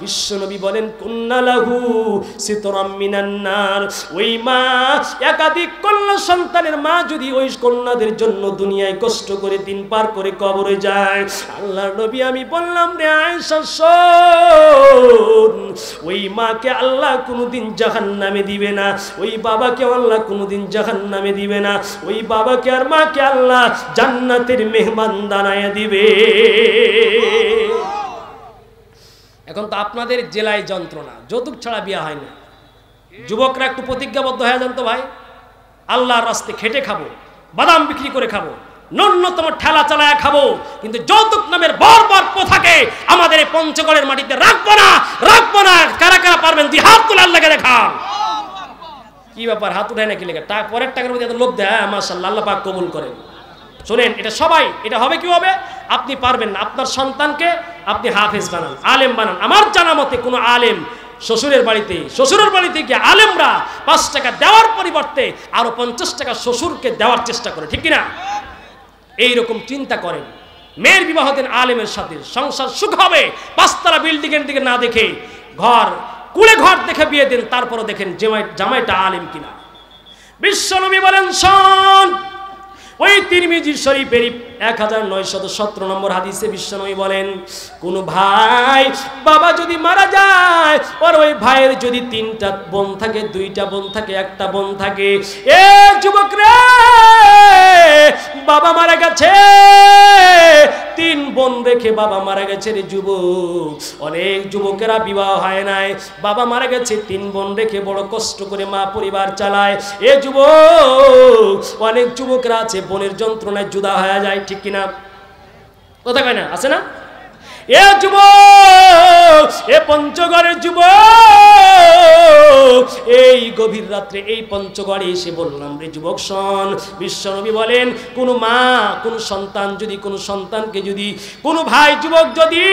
বিশ্বনবী বলেন কুন্না লাহু সিতরাম মিনান নার। ওই মা একাধিক কন্যা সন্তানের মা যদি ওই কন্যাদের জন্য দুনিয়ায় কষ্ট করে দিন পার করে কবরে যায়, আল্লাহর নবী আমি বললাম রে আয়েশা শোন, ওই মাকে আল্লাহ কোনোদিন জাহান্নামে দিবে না, ওই বাবাকে আল্লাহ কোনোদিন জাহান্নামে দিবে না, ওই বাবাকে আর মাকে আল্লাহ জান্নাতের মেহমান বানায়া দিবে। এখন তো আপনাদের জেলায় যন্ত্রণা, যৌতুক ছাড়া বিয়ে হয় না। যুবকরা একটু প্রতিজ্ঞাবদ্ধ হয়ে যান তো ভাই, আল্লাহর রাস্তে খেটে খাবো, বাদাম বিক্রি করে খাবো, ন্যূনতম ঠেলা চালায় খাবো, কিন্তু যৌতুক নামের বারবার প্রথাকে আমাদের এই পঞ্চগড়ের মাটিতে রাখবো না, রাখবো না। কারা কারা পারবেন দুই হাত তুলে আল্লাহকে দেখান। কি ব্যাপার, হাত উঠায় নাকি লেগে পরের টাকার মধ্যে এত লোভ দেয়? মাশাআল্লাহ, আল্লাহ পাক কবুল করেন। শোনেন, এটা সবাই, এটা হবে কি হবে? আপনি পারবেন না, আপনার সন্তানকে আপনি হাফেজ বানান, আলেম বানান। আমার জানা মতে কোনো আলেম শ্বশুরের বাড়িতে গিয়ে আলেমরা 5 টাকা দেওয়ার পরিবর্তে আরো 50 টাকা শ্বশুরকে দেওয়ার চেষ্টা করে, ঠিক কিনা? এইরকম চিন্তা করেন। মেয়ের বিবাহ দেন আলেমের সাথে, সংসার সুখ হবে। 5 তলা বিল্ডিং এর দিকে না দেখে ঘর কুড়ে ঘর দেখে বিয়ে দেন, তারপরে দেখেন জামাইটা আলেম কিনা। বিশ্বনবী বলেন শোন, ওই তিরমিজি শরীফের 1917 নম্বর হাদিসে বিশ্বনবী বলেন, কোন ভাই বাবা যদি মারা যায়, আর ওই ভাইয়ের যদি 3টা বোন থাকে, 2টা বোন থাকে, 1টা বোন থাকে, এ যুবক রে, বাবা মারা গেছে, 3 বোন রেখে বাবা মারা গেছে রে যুবক। অনেক যুবকেরা বিবাহ হয় নাই, বাবা মারা গেছে, 3 বোন রেখে বড় কষ্ট করে মা পরিবার চালায়। এ যুবক, অনেক যুবকরা আছে বোনের যন্ত্রণায় জুদা হয়ে যায়, ঠিক কিনা? কথা কয় না, আছে না? এ যুবক, এ পঞ্চগড়ের যুবক, এই গভীর রাত্রে এই পঞ্চগড়ে এসে বললাম রে যুবক শোন, বিশ্বনবী বলেন কোন মা, কোন সন্তান যদি, কোন সন্তানকে যদি, কোন ভাই যুবক যদি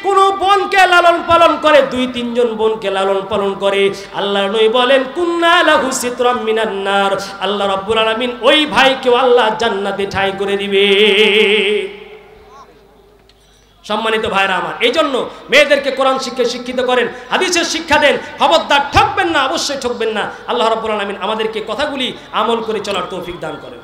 কোন বোনকে লালন পালন করে, 2-3 জন বোনকে লালন পালন করে, আল্লাহর নবী বলেন কুন্না লাহু সিতরাম মিনান নার। আল্লাহ রাব্বুল আলামিন ওই ভাইকেও আল্লাহ জান্নাতে ঠাঁই করে দিবে। সম্মানিত ভাইরা আমার, এই জন্য মেয়েদেরকে কোরআন শিক্ষায় শিক্ষিত করেন, হাদিসের শিক্ষা দেন। খবরদার ঠকবেন না, অবশ্যই ঠকবেন না। আল্লাহ রাব্বুল আলামিন আমাদেরকে কথাগুলি আমল করে চলার তৌফিক দান করেন।